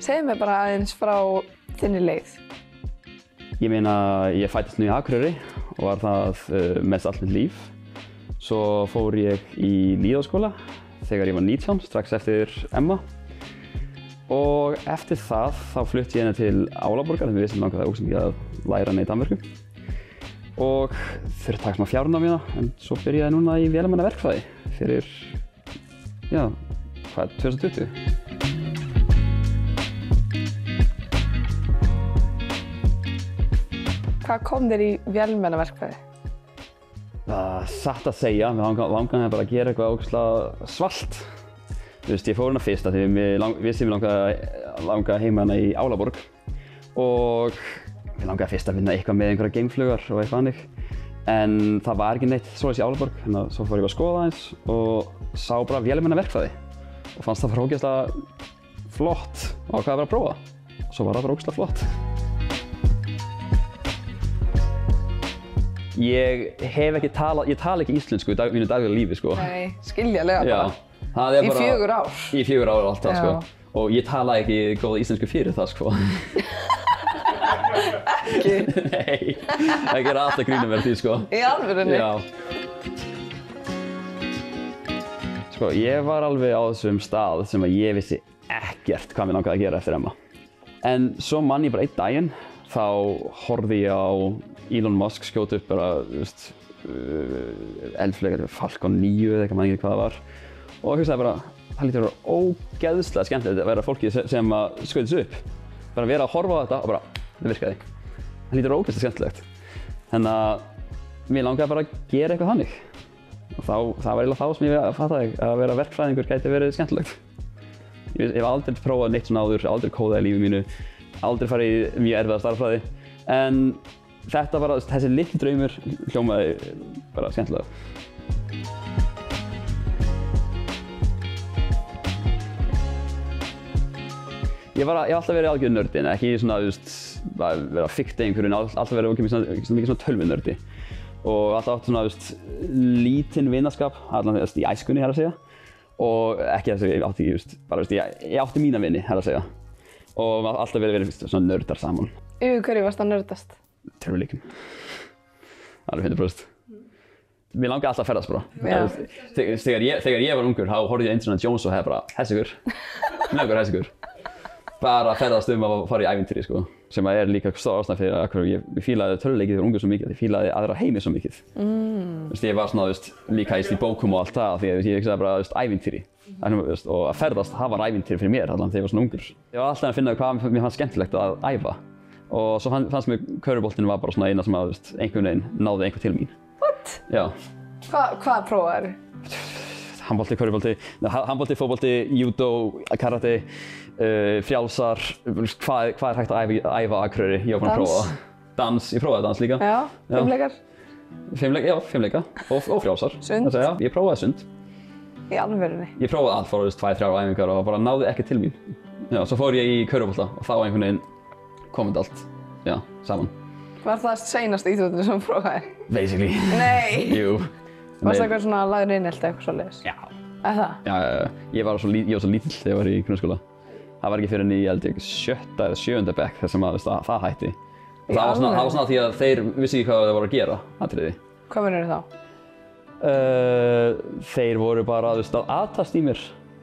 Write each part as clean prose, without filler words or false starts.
Segðu mér bara aðeins frá þinni leið. Ég meina, ég fæddist nú í Akureyri og var það mest allt mitt líf. Svo fór ég í lýðháskóla þegar ég var 19, strax eftir Emma. Og eftir það þá flutti ég hérna til Álaborgar, þegar við vissum langaði ógeðslega mikið að læra í Danmörku. Og þurfti að taka smá fjárnám hérna, en svo byrjaði ég núna í vélmennaverkfræði fyrir, 2020. Hvað kom þér í vélmennaverkfræði? Það er satt að segja, mér langaði bara að gera eitthvað ógeðslega svalt. Þú veist, ég fór hérna fyrst af því við vissum mig langaði heima hérna í Álaborg og mér langaði fyrst að vinna eitthvað með einhverja geimflugar og eitthvað hannig. En það var ekki neitt svoleiðis í Álaborg, þannig að svo fór ég að skoða aðeins og sá bara vélmennaverkfræði og fannst það bara ógeðslega flott og ákvað að vera að prófa. Svo var það bara ógeðslega flott. Ég tala ekki íslensku í mínu daglega lífi, sko. Nei, skiljanlega bara. Það er Í bara 4 ár? Í 4 ár alltaf, Já. sko. Og ég tala ekki góða íslensku fyrir það, sko. Ekki? Nei, það gera alltaf grínum verið því, sko. Í alvörunni? Já. Sko, ég var alveg á þessum stað sem að ég vissi ekkert hvað mér langaði að gera eftir Emma. En svo man ég bara einn daginn, þá horfði ég á Elon Musk skjóta upp bara, þú veist, eldflaugar, Falcon 9 eða eitthvað, maður ekki hvað það var. Og hugsaði bara, það lítur að vera ógeðslega skemmtilegt að vera fólkið sem að skauta þessu upp. Bara vera að horfa á þetta og bara, það virkaði. Það lítur að vera ógeðslega skemmtilegt. Þannig að mér langaði bara að gera eitthvað þannig. Og það var eiginlega þá sem ég fattaði að vera verkfræðingur gæti verið skemmtilegt. Ég hef aldrei prófað neitt svona áður, aldrei kóðað í lífi mínu, aldrei farið í mjög erfiða stærðfræði. En þetta bara, þessi litli draumur hljómaði bara skemmtilega. Ég hef alltaf verið algjör nördin, ekki svona, þú veist, að vera að fikta einhverjum, alltaf verið mikið svona tölvunördi. Og alltaf átt svona, þú veist, lítinn vinaskap, allan þess í æskunni, að segja. Og ekki þess að ég átti, þú veist, bara, þú veist, ég átti mína vini, að segja. Og alltaf verið svona nördar saman. Yfir hverju varst að nördast? Tölvuleikjum. Alveg 100%. Mér langaði alltaf að ferðast bara. Þegar ég var ungur, þá horfði ég Indiana Jones og hefði bara, hessigur. Hessigur. Bara að ferðast að fara í ævintýri, sko. Sem er líka stór ástæða fyrir að ég fílaði tölvuleikið þegar ungur svo mikið. Ég fílaði aðra heimi svo mikið. Ég var svona, líka í bókum og allt það, því ég hugsaði bara, ævintýri. Og að ferðast, það var ævintýri fyrir mér þegar ég var svona ungur. Ég var alltaf að finna hvað mér fannst skemmtilegt að æfa. Og svo fannst mér körfuboltinn var bara svona eina sem að einhvern veginn náði einhver til mín. What? Já. Hvað prófaðir? Handbolti, körfubolti, fótbolti, judo, karate, frjálsar, hvað er hægt að æfa Akureyri, ég var búinn að prófa. Dans, ég prófaði dans líka. Já, fimleikar? Fimleika og frjálsar. Sund? Ég prófaði sund. Í alvörunni? Ég prófaði allt, fór 2-3 æfingar og bara náði ekki til mín. Já, svo fór ég í körfubolta og þá einhvern veginn komið allt, saman. Var það seinasta íþróttin sem þú prófaðir? Basically. Nei! Jú. Varstu eitthvað svona lagður innelti eitthvað svoleiðis? Já. Er það? Já, ég var svo lítill þegar ég var í grunnskóla. Það var ekki fyrir en í, ég held ég, 7. eða 7. bekk þar sem það hætti. Og það var svona því að þeir vissi ekki hvað þeir voru að gera, atriði. Hvað verður þá? Þeir voru bara, að aðtast í mér,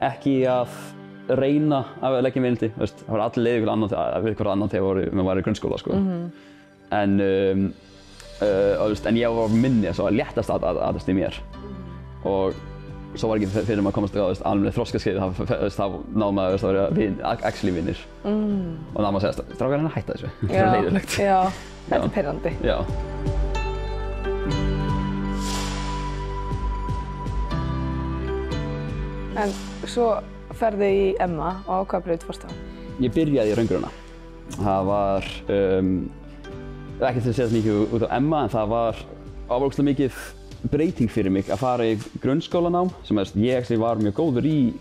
ekki að reyna að leggja mig innelti. Það var allir leiðir við hvort annan þegar maður var í grunnskóla, sko. En ég var minni, svo léttast aðtast í mér. Og svo var ekki fyrir maður að komast á alveg þroskaskeið, þá náði maður að vera actually vinnir. Og náði maður að segja, strákar að hætta þessu. Það er leiðilegt. Já, þetta er pirrandi. Já. En svo ferðu í Emma og á hvaða braut fórstu á? Ég byrjaði í raungrunna. Það var, ekki til að segja mikið út á Emma, en það var ógeðslega mikið breyting fyrir mig að fara í grunnskólanám sem ég var mjög góður í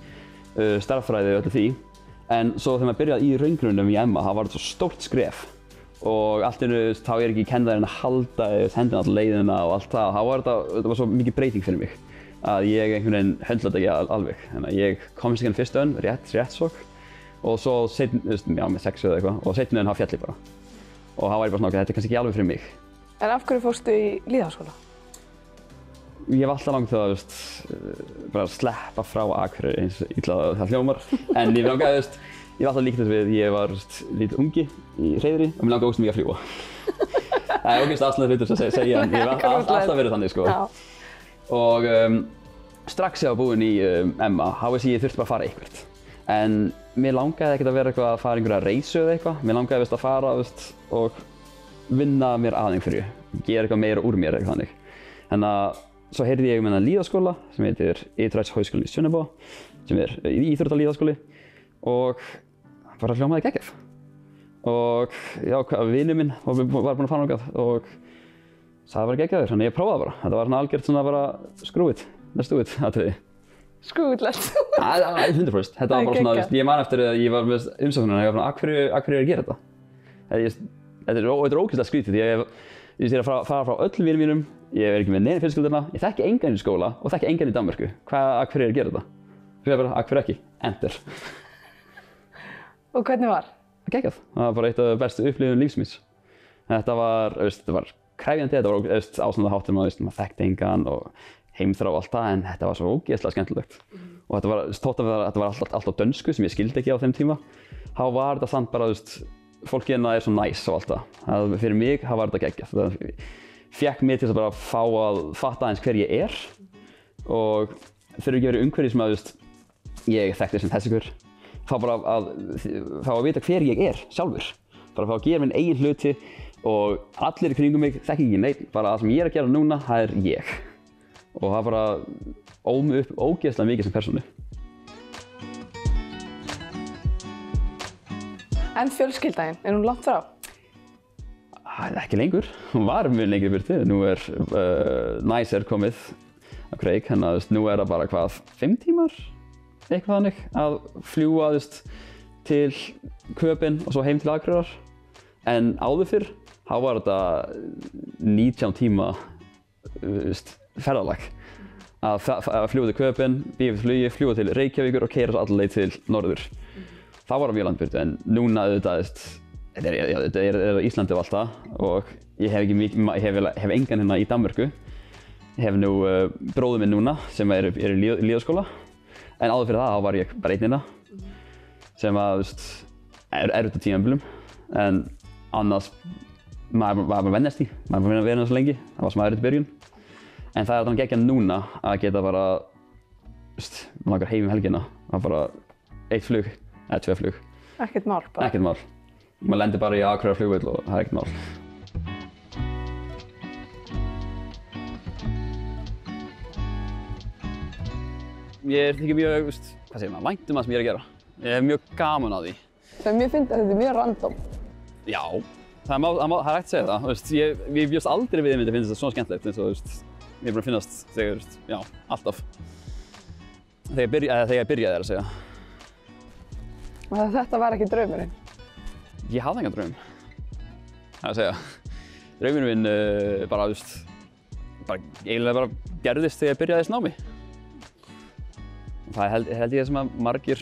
stærðfræði og öllu því. En svo þegar maður byrjaði í raungrunnum í Emma, það var þetta svo stórt skref. Og allt þá er ekki kennarinn að halda hendina alla leiðina og allt það. Það var svo mikið breyting fyrir mig að ég einhvern veginn höndlaði þetta ekki alveg. Þannig að ég komst ekki fyrstu önn, rétt sókn. og svo með 6 eða eitthvað og seinna þá féll ég bara. Og þá var ég bara svona, ok, þetta er kannski ekki alveg fyrir mig. En af hverju fórstu í lýðháskóla? Ég hef alltaf langið að bara sleppa frá Akureyri eins illa það hljómar. En ég langaði, ég var alltaf líkt þess við, ég var lítið ungi í hreiðri og mér langaði ógeðslega mikið að fljúga. Það er ógeðslega aðsnaður hlutur að segja, en ég hef alltaf verið þannig sko. Og strax ég var búinn í MA, þá veist ég þurfti bara að fara eitthvert. En mér langaði ekkert að vera eitthvað að fara einhverja reysu eða eitthvað. Mér langaði að fara og vinna mér að einhverju, gera eitthvað meira úr mér eitthvað þannig. Þannig að svo heyrði ég þennan lýðháskóla sem heitir Idrætshögskólinn í Sunnebo, sem íþróttalýðháskóli og bara hljómaði geggjað. Og já, vinur minn var búinn að fara þangað og það var geggjaður, þannig ég prófaði bara. Þetta var svona algjört svona bara screw it, let's do it atriði. Screw it, let's do it. 100%. Þetta var bara svona, ég man eftir að ég var með umsóknina og ég var svona, af hverju er ég að gera þetta? Þetta er ógeðslega skrítið, því ég er að fara frá öllum vinum mínum, ég er ekki með neina fjölskylduna, ég þekki engan í skóla og þekki engan í Danmörku. Af hverju er ég að gera þetta? Svo ég bara, af hverju ekki? Enter. Og hvernig var? Geggjað. Það var bara eitt af bestu upplifun lífs míns. Þetta var krefjandi, þetta var ásnandi háttur, maður þekkti engan og heimþrá og allt það, en þetta var svo ógeðslega skemmtilegt. Og þetta var, þótt að þetta var allt á dönsku sem ég skildi ekki á þeim tíma, þá var þetta samt bara, fólkið hérna er svo næs og allt það. Fyrir mig, þá var þetta geggjað. Það fékk mig til að bara fá að fatta aðeins hver ég er og þurfi ekki verið umhverfið sem að ég þekkti sem þessi hver. Fá bara að vita hver ég er sjálfur. Bara fá að gera minn eigin hluti og allir í kringum mig þekki ekki neitt. Bara það sem ég er að gera núna, það er ég. Og það bara ól mig upp ógeðslega mikið sem persónu. En fjölskyldan, er hún langt frá? Ekki lengur. Hún var mjög lengur í burtu. Nú er Næsir komið á kreik. Nú er það bara hvað, 5 tímar? Eitthvað þannig, að fljúga til Köben og svo heim til Akureyrar. En áður fyrr, þá var þetta 19 tíma ferðalag. Að fljúga til Köben, bíða við flugi, fljúga til Reykjavíkur og keyra svo alla leið til norður. Þá var það mjög landbyrtu, en núna þetta er Íslandi og allt það og ég hef engan hérna í Danmörku. Ég hef nú bróður minn núna sem er í lýðháskóla. En áður fyrir það, þá var ég bara einn hérna, sem að, er erfitt á tímabilum, en annars, maður bara vennast í, maður bara verið hérna svo lengi, það var smá erfitt í byrjun. En það er þannig geggjað núna að geta bara, maður langar heim helgina, það er bara 1 flug, eða 2 flug. Ekkert mál bara? Ekkert mál. Maður lendir bara í Akureyrar flugvöll og það er ekkert mál. Ég þykir mjög, hvað segir maður, vænt um það sem ég er að gera. Ég hef mjög gaman að því. Sem ég finn að þetta er mjög random. Já, það er hægt að segja það. Ég bjóst aldrei við að myndi finnst þetta svona skemmtilegt eins og ég er bara að finnast þegar, já, alltaf. Þegar ég byrjaði að segja. Og þetta var ekki draumurinn? Ég hafði engan draum, það að segja. Draumurinn minn bara eiginlega bara gerðist þegar ég byrjaði þessu námi. Það held ég sem að margir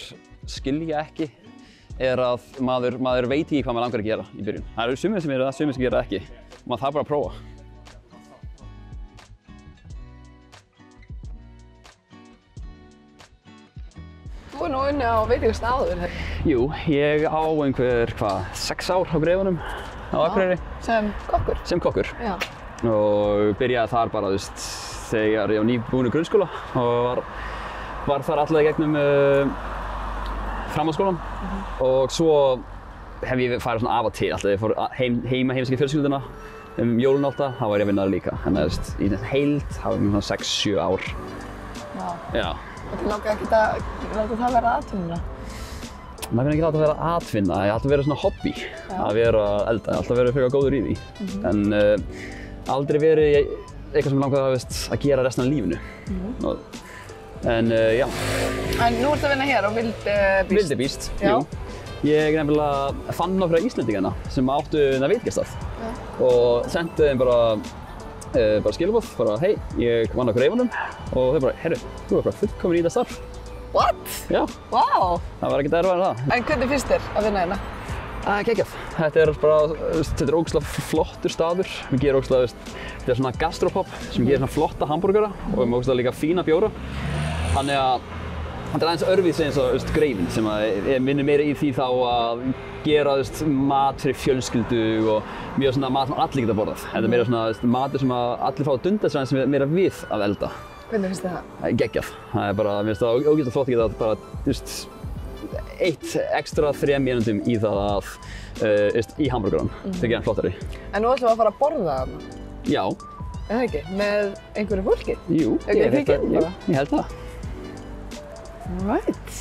skilja ekki er að maður veit ekki hvað maður langar að gera í byrjun. Það eru sumir sem eru það, sumir sem gera það ekki. Maður þarf bara að prófa. Þú er nú unnið á veitingastað áður, þegar ekki? Jú, ég á einhver, 6 ár á Breiðunum á Akureyri. Sem kokkur? Sem kokkur. Já. Og byrjaði þar bara, þegar ég var nýbúinn í grunnskóla og var þar alla í gegnum framhaldsskólann og svo hef ég farið svona af og til alltaf. Ég fór heimsækja fjölskylduna jólin alltaf, þá var ég að vinna þar líka. Þannig að í heild, þá var ég 6-7 ár. Já. Og þið langaði ekkert að láta það vera atvinna? Maður finnir ekki láta það vera atvinna, ég ætla að vera svona hobby að vera elda, ég ætla að vera frekar góður í því. En aldrei verið eitthvað sem langaði að gera restina af lífinu. En já. En nú ertu að vinna hér á Wildebeest? Wildebeest, jú. Ég nefnilega fann nokkra Íslendinga sem áttu veitingastað og sendi þeim bara skilaboð, hei, ég vann á Greifunum og þau bara, heyrðu, þú er bara fullkominn í þetta starf. What? Já, Vá! það var ekkert erfið en það. En hvernig finnst þér að vinna hérna? Það er geggjað. Þetta er ógeðslega flottur staður. Við gerum ógeðslega, þetta er svona gastropop sem gerir svona flotta hamborgara og við erum ógeðslega líka fína bjóra. Þannig að þetta er aðeins öðruvísi eins og Greifinn sem ég minnir meira í því þá að gera mat fyrir fjölskyldu og mjög svona mat sem allir geta borðað. Þetta er meira svona matur sem allir fá að dunda sér aðeins meira við að elda. Hvernig finnst þér það? Það er geggjað. Það er bara, mér finnst það ógeðslega flott að geta bara, eitt ekstra 3 mínútum í það að, í hamborgaran. Það er hann flottari. En nú ætlum við að fara að borða þarna. Já. Er það ekki? Með einhverju fólki? Jú, ég held það. Right.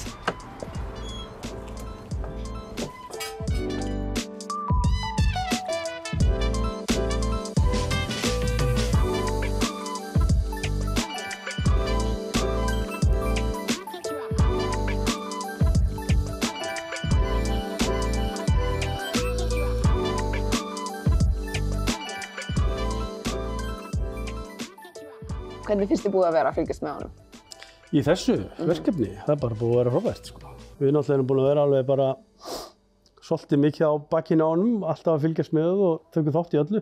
Hvernig finnst þið búið að vera að fylgjast með honum? Í þessu verkefni, það er bara búið að vera frábært sko. Við náttúrulega erum búin að vera alveg bara svolítið mikið á bakkinu á honum, alltaf að fylgjast með og tökum þátt í öllu.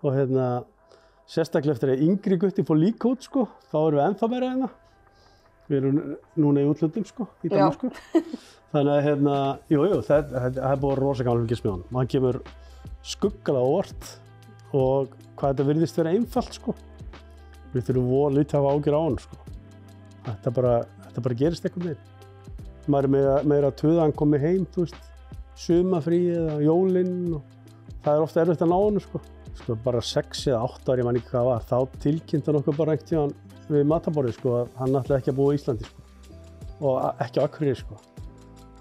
Og sérstaklega eftir að yngri gutti fór líka út sko, þá erum við ennþá meira hérna. Við erum núna í útlöndum sko, í Danmörku. Þannig að jú, það er búið að vera rosa gaman að fylgjast með honum. Hann kemur skuggalega á óvart og hvað þetta virðist vera einfalt sko. Við þurfum voða lítið að hafa ágjur á hann sko. Þetta bara gerist einhvern veginn. Maður er meira að tuða að hann komi heim, sumarfrí eða jólinn og það er ofta erfitt að ná hann sko. Bara 6 eða 8 ári, ég man ekki hvað var, þá tilkynnti hann okkur bara einhvern tímann við matarborðið sko að hann ætlaði ekki að búa í Íslandi sko. Og ekki á Akureyri sko.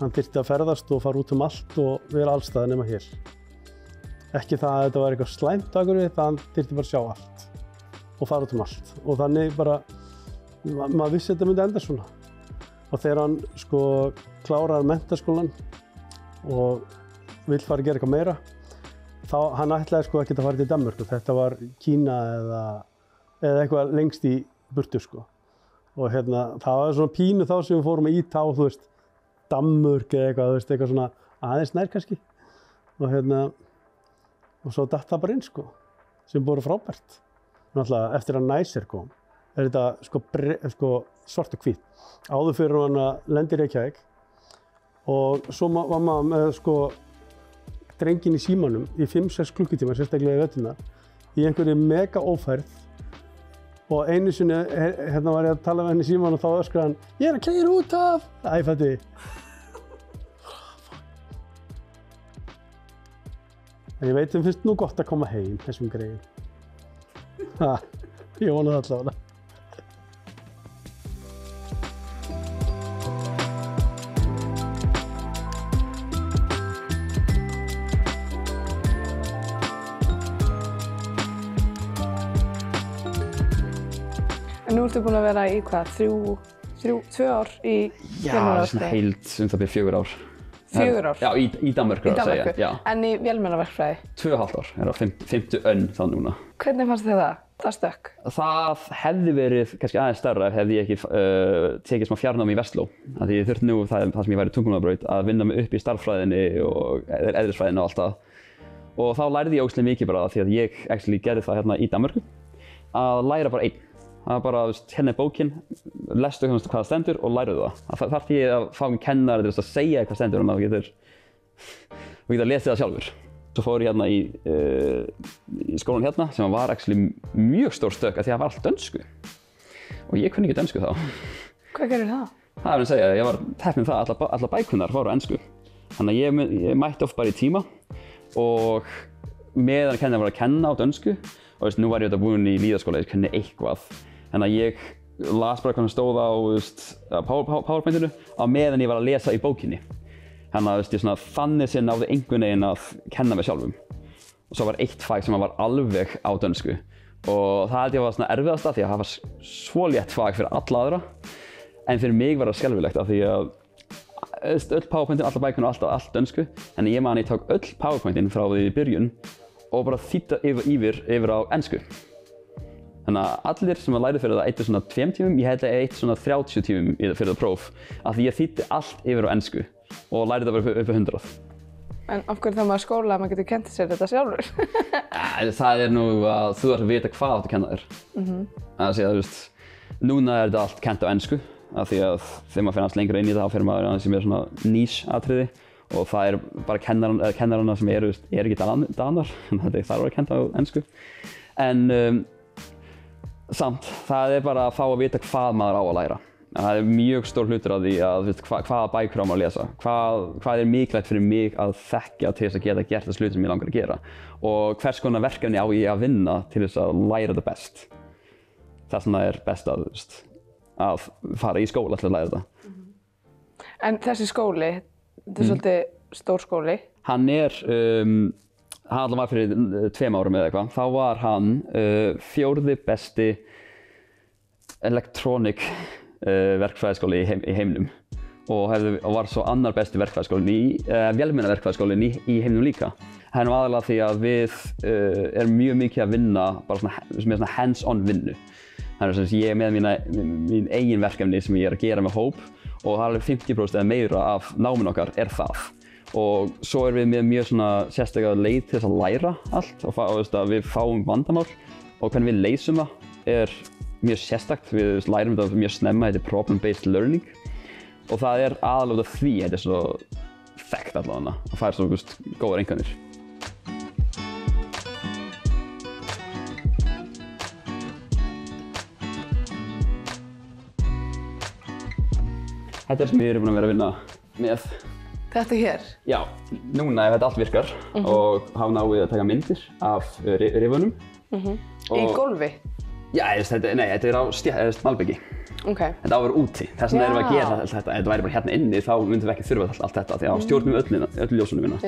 Hann þyrfti að ferðast og fara út um allt og vera alls staðar nema hér. Ekki það að þetta var eitthvað slæmt á Akureyri, það hann þyrfti bara að sjá allt og fara út um allt. Og þannig bara, maður vissi að þetta myndi enda svona. Og þegar hann sko klárar menntaskólann og vill fara að gera eitthvað meira, þá hann ætlaði sko ekki að fara til Danmörku. Þetta var Kína eða eitthvað lengst í burtu sko. Og það var svona pínu þá sem við fórum að íta á, Danmörk eða eitthvað svona aðeins nær kannski. Og svo datt það bara inn sko, sem voru frábært. Náttúrulega eftir að Næsir kom, er þetta sko svart og hvít. Áður fyrir hann að lenda í Reykjavík og svo var maður með sko drenginn í símanum í 5-6 klukkutíma, sérstaklega í veturnar, í einhverju mega ófærð og einu sinni var ég að tala við henni í símanum og þá öskraði hann: "Ég er að keyra út af!" Æfætti. En ég veit finnst nú gott að koma heim þessum greiðum. Ég vona það allavega. En nú ertu búin að vera í hvað, 2 ár í Já, svona heild það byrja 4 ár. 4 ár? Já, í Danmörku að segja, já. En í vélmennaverkfræði? 2,5 ár, er á 5. önn þá núna. Hvernig fannst þér það? Það stökk? Það hefði verið kannski aðeins stærra ef hefði ég ekki tekið smá fjarnám í Vestló. Því ég þurfti nú, það sem ég væri tungumálsbraut, að vinna mig upp í stærðfræðinni og eðlisfræðinni og allt það. Og þá lærði ég ógeðslega mikið bara því að ég actually gerði það hérna í Danmörku, að læra bara einn. Það var bara, hérna er bókin, lestu hvað það stendur og læruðu það. Það þarf ég að fá mig kennari til að segja hvað stendur og maður getur lesið það sjálfur. Svo fór ég hérna í skólan hérna sem var actually mjög stór stök af því að það var allt dönsku. Og ég kunni ekki dönsku þá. Hvað gerir það? Það er að segja, ég var heppinn það að allar bækurnar voru á ensku. Þannig að ég mætti oft bara í tíma og meðan kennarinn var að kenna á dönsku og nú var ég búinn í lýðaskóla, ég kunni eitthvað. Þannig að ég las bara hvað stóð á PowerPointinu á meðan ég var að lesa í bókinni. Þannig að þannig sem náði einhvern veginn að kenna mig sjálfum. Og svo var eitt fag sem var alveg á dönsku. Og það held ég var svona erfiðasta því að það var svo létt fag fyrir alla aðra. En fyrir mig var það skelfilegt af því að öll PowerPointin, allar bækurnar og allt dönsku. En ég man ég tók öll PowerPointin frá því í byrjun og bara þýddi yfir á ensku. Þannig Þannig að allir sem að læra fyrir það eittu svona 2 tímum, ég held að eitt svona 30 tímum fyrir það próf. Af því ég þýddi allt yfir á ensku og lærði það bara upp á 100. En af hverju þá maður skóla að maður getur kennt sér þetta sjálfur? Það nú að þú þarf að vita hvað þú átt að kenna þér. Það sé að, þú veist, núna þetta allt kennt á ensku. Af því að þegar maður fer aðeins lengra inn í það, þá fer maður aðeins sem svona niche-atriði. Og það bara kennarana sem eru ekki danar, þannig að það að kenna á ensku. En samt, það bara að fá að vita hvað maður á að læra. Það mjög stór hlutur af því að hvaða bækur á maður að lesa. Hvað mikilvægt fyrir mig að þekkja til þess að geta gert þess hluti sem ég langar að gera. Og hvers konar verkefni á ég að vinna til þess að læra þetta best. Þess vegna best að fara í skóla til að læra þetta. En þessi skóli, þetta svolítið stór skóli. Hann hann var fyrir 2 árum eða eitthvað. Þá var hann 4. besti electronic verkfræðiskóli í heiminum og var svo annar besti verkfræðiskólinn vélmennaverkfræðiskólinn í heiminum líka. Það aðalega því að við erum mjög mikið að vinna bara svona hands-on vinnu. Þannig að ég með mín eigin verkefni sem ég að gera með hóp og það alveg 50% eða meira af náminu okkar það. Og svo við með mjög svona sérstaklega leið til þess að læra allt og að við fáum vandamál og hvernig við leysum það mjög sérstakt. Við lærum þetta mjög snemma, þetta problem-based learning og það aðalega því þetta svo þekkt allavega og fær svo góðar einkunnir. Þetta sem við erum búin að vera að vinna með. Þetta hér? Já, núna ef þetta allt virkar og hafa náið að taka myndir af rifunum. Í gólfi? Já, þetta á malbyggi. Okay. Þetta á að vera úti. Þess vegna erum við að gera allt þetta. Ef þetta væri bara hérna inni þá myndum við ekki þurfa allt þetta því að stjórnum öllu ljósunum hérna.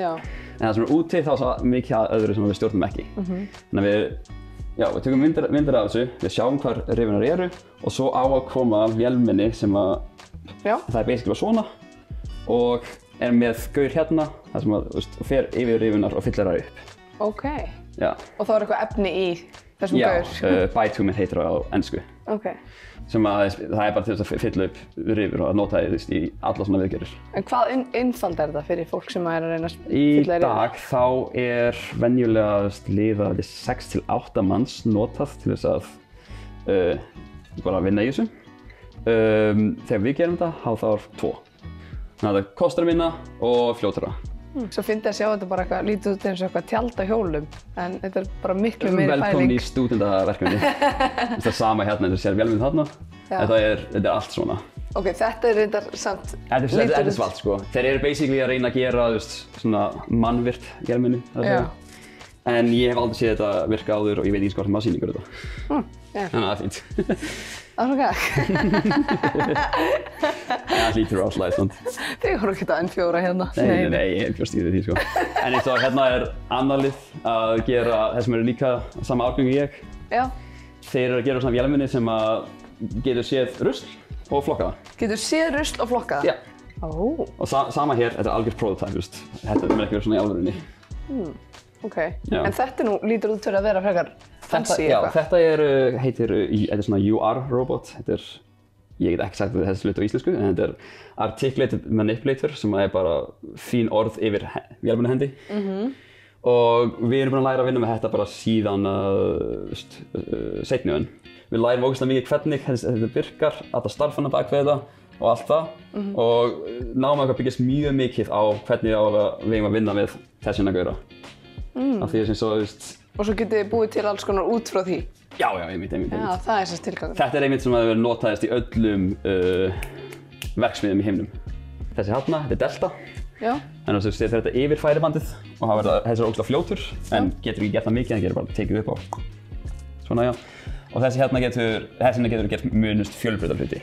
En það sem úti þá er mikið að öðru sem við stjórnum ekki. Þannig að við tökum myndir af þessu, við sjáum hvar rifunar eru og svo á að koma vélmenni sem það basically svona og með gaur hérna þar sem fer yfir rifunar og fyllir það upp. Ok. Og þá eitthvað efni í þessum gaur? Já, bitumen heitir það á ensku. Ok. Sem það bara til þess að fylla upp rifur og að nota það í alla svona viðgerðir. En hvað einfald þetta fyrir fólk sem að reyna að fylla í dag þá venjulega liða 6 til 8 manns notað til þess að bara vinna í þessu. Þegar við gerum þetta þá 2. Þannig að það kostar minna og fljótara. Svo fyndi að sjá þetta bara lítið út eins og eitthvað tjald á hjólum, en þetta bara miklu meiri fæling. Velkomin í stúdendaverkefni. Það sama hérna eins og sér vélmynd þarna. Þetta allt svona. Ok, þetta reyndar samt lítið. Þetta svalt sko. Þeir eru basically að reyna að gera svona mannvirt vélmyndu. En ég hef aldrei séð þetta virka áður og ég veit ekki hvort maður sýningur þetta. Þannig að það fínt. Það Það hlýtur alltaf eitthvað. Þið voru ekki að N4 hérna. Nei, ég hef stýrið því sko. En eins og hérna annar lið að gera þess sem eru líka sama árgangi ég. Já. Þeir eru að gera svona vélmenni sem að getur séð rusl og flokka það. Getur séð rusl og flokka það? Já. Og sama hér, þetta algjört prototype, þetta ekki verið svona í alvörunni. Ok, en þetta lítur út fyrir að vera frekar fancy eitthvað? Já, þetta heitir svona UR-robot. Ég get ekki sagt þessi hlut á íslensku, en þetta Articulated Manipulator sem bara fín orð yfir vélmennahendi. Og við erum búin að læra að vinna með þetta bara síðan seinni. Við lærum ógeðslega mikið hvernig þetta virkar, alltaf starfana bak við þetta og allt það. Og náum að byggjast mjög mikið á hvernig við eigum að vinna með þessina gaura. Af því sem svo, og svo getið þið búið til alls konar út frá því? Já, einmitt. Já, það er þess tilgangur. Þetta einmitt sem hefur notaðist í öllum verksmiðjum í heiminum. Þessi hérna, þetta Delta. Já. En þú setur þetta yfir færibandið og það verður þessar ógeðslega fljótur, en getur ekki gert það mikið, það getur bara tekið upp á svona, já. Og þessi hérna getur gert munust fjölbreytta hluti.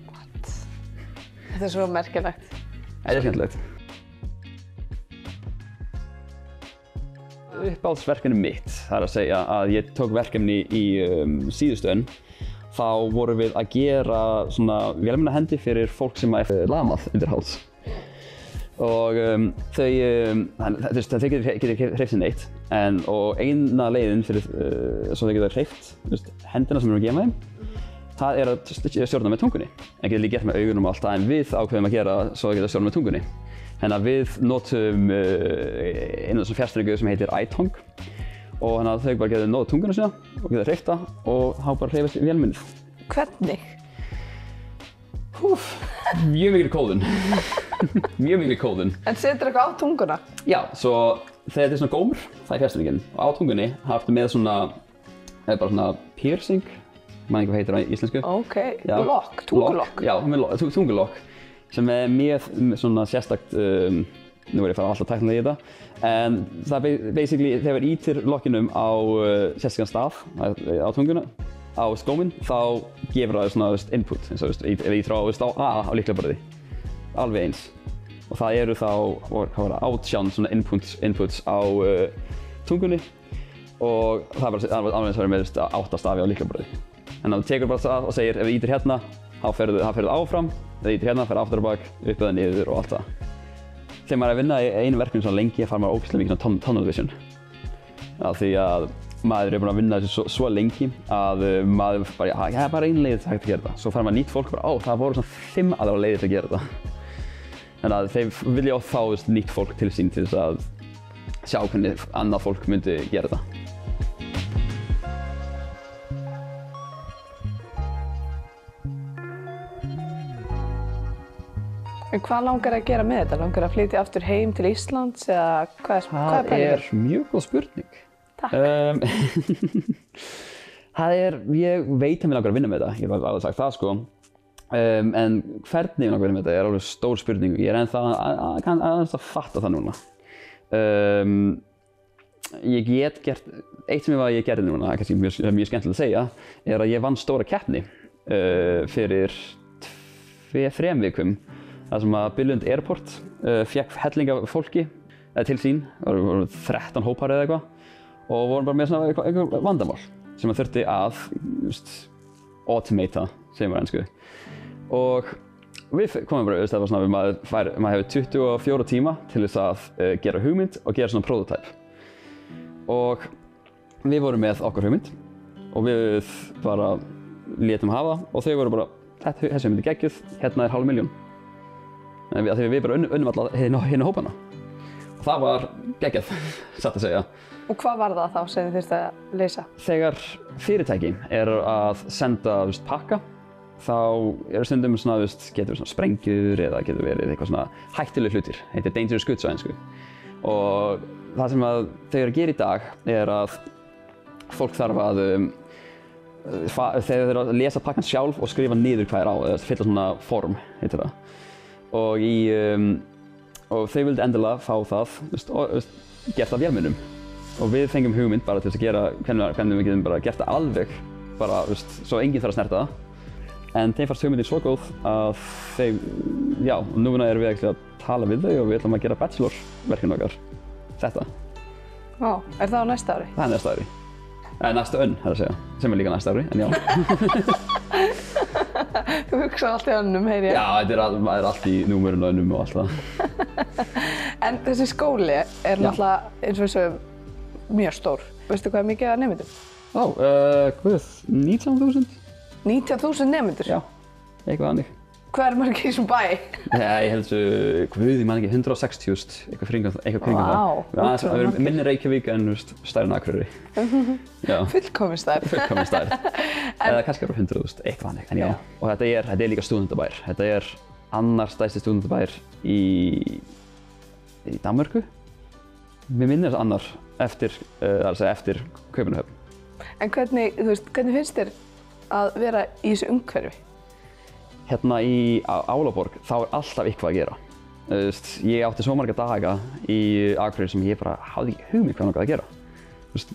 What? Þetta er svo merkilegt. Þetta er skemmtilegt. Uppáhaldsverkefni mitt, það er að segja að ég tók verkefni í síðustu önn. Þá vorum við að gera svona vélmennahendi fyrir fólk sem er lamað undir háls. Og þau getur hreyft sig neitt. Og eina leiðin fyrir svo þau geta hreyft hendina sem við erum að gefa þeim, það að stjórna með tungunni. En getur líka gert með augunum og allt það, en við ákveðum að gera svo að geta stjórna með tungunni. Þannig að við notum einu af þessum fjárstýringu sem heitir iTong og þannig að þau bara geta nóða tunguna sína og geta hreyft það og þá bara hreyfist vélmennið. Hvernig? Mjög mikil kóðun. Mjög mikil kóðun. En setur eitthvað á tunguna? Já, svo þegar þetta er svona gómur, það er fjárstýringin. Og á tungunni hafðu með svona, bara svona piercing, maður ekki hvað heitir það í íslensku. Ok, lokk, tungulokk. Já, tungulokk. Sem er mjög svona sérstakt, nú er ég að fara alltaf tæknilega í þetta, en það er basically þegar við ítir lokkinum á sérstakann stað á tunguna, á skóminn, þá gefur það svona input, eins og ef ég þrá á A á lyklaborði, alveg eins. Og það eru þá, hvað var það, 18 svona inputs á tungunni og það er bara alveg eins og verið með 8 stafi á lyklaborði. En það tekur bara það og segir ef við ítir hérna, þá ferðu áfram, ef við ítir hérna, ferðu aftur og bak, upp eða niður og allt það. Þegar maður er að vinna í einu verkefni svona lengi, fær maður ógeðslega mikið svona tunnel vision. Af því að maður er búinn að vinna þessu svo lengi að maður bara, já, það er bara ein leið hægt að gera þetta. Svo fær maður nýtt fólk bara, það voru svona 5 aðrar leiðir til að gera þetta. Þannig að þeir vilja oft fá nýtt fólk til sín til þess að sjá hvernig annað fólk myndi gera þetta. En hvað langar að gera með þetta? Langar að flytja aftur heim til Íslands eða hvað er pælingin? Það er mjög góð spurning. Takk. Ég veit að mér langar að vinna með þetta, ég hef alveg sagt það sko. En hvernig ég langar að vinna með þetta er alveg stór spurning. Ég er ennþá að fatta það núna. Ég get gert, eitt sem ég gerði núna, kannski mjög skemmtilegt að segja, er að ég vann stóra keppni fyrir 3 vikum. Það sem að Billund Airport fékk helling af fólki til sín, það voru 13 hópar eða eitthvað og voru bara með svona eitthvað vandamál sem að þurfti að automata, segjum við á ensku. Og við komum bara auðvitað svona að maður hefur 24 tíma til þess að gera hugmynd og gera svona prototype. Og við vorum með okkar hugmynd og við bara létum hafa og þau voru bara, þessi hugmynd er geggjuð, hérna er 500.000. Af því við bara unnum alla hérna hópana. Og það var geggjað, satt að segja. Og hvað var það þá sem þið þurftu að leysa? Þegar fyrirtæki að senda pakka, þá eru stundum svona, getur svona sprengjur eða getur verið eitthvað svona hættulegir hlutir, heitir dangerous goods á ensku. Og það sem að þau eru að gera í dag er að fólk þarf að þegar þau eru að lesa pakkan sjálf og skrifa niður hvað er á, eða fylla svona form, heitir það. Og þau vildi endilega fá það gert af vélmennum. Og við fengum hugmynd bara til þess að gera hvernig við getum bara gert það alveg, bara svo enginn þarf að snerta það. En þeim fannst hugmyndin svo góð að þau, já, núna erum við að tala við þau og við ætlum að gera bachelorverkefni okkar, þetta. Vá, er það á næsta ári? Það er næsta ári. Næsta önn, það að segja, sem er líka næsta ári, en já. Þú hugsaði allt í önnum, heyri ég. Já, það er allt í númerun og önnum og allt það. En þessi skóli er náttúrulega, eins og þessu, mjög stór. Veistu hvað er mikið af nemendum? 19.000. 19.000 nemendur? Já, eitthvað annir. Hvað er margir í þessum bæ? Ég held svo, ég man ekki, 160.000, eitthvað kringum það. Vá, við erum minni Reykjavík en stærri en Akureyri. Fullkomin stærð. Fullkomin stærð. Eða kannski eru 100.000, eitthvað annir, en já. Og þetta er líka stúdentabær. Þetta er annar stærsti stúdentabær í Danmörku. Mér minnir þess annar eftir Kaupmannahöfn. En hvernig finnst þér að vera í þessu umhverfi? Hérna í Álaborg þá er alltaf eitthvað að gera. Ég átti svo marga daga í Akureyri sem ég bara hafði ekki hugmynd hvað langaði að gera.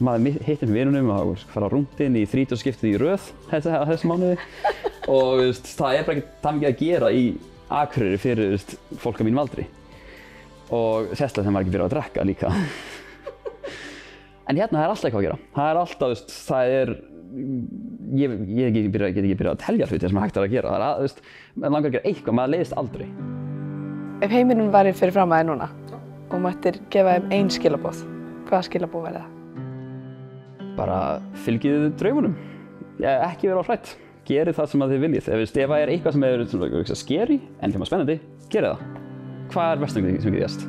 Maður hittir með vinunum og fara á rúndinn í 30 skiptið í röð þessu mánuði. Og það er bara ekki það mikið að gera í Akureyri fyrir fólk á mínum aldri. Og sérstaklega þegar maður ekki byrjar að drekka líka. En hérna er alltaf eitthvað að gera. Það er alltaf, ég get ekki byrjað að telja hluti sem hægt er að gera. Maður langar að gera eitthvað, maður leiðist aldrei. Ef heiminum væri fyrir fram að þér núna og mættir gefa þeim ein skilaboð, hvaða skilaboð væri það? Bara fylgið draumunum. ekki vera of hrædd. Gerið það sem þið viljið. Ef það er eitthvað sem er scary en þeim spennandi, gerið það. Hvað er versta sem getur gerst?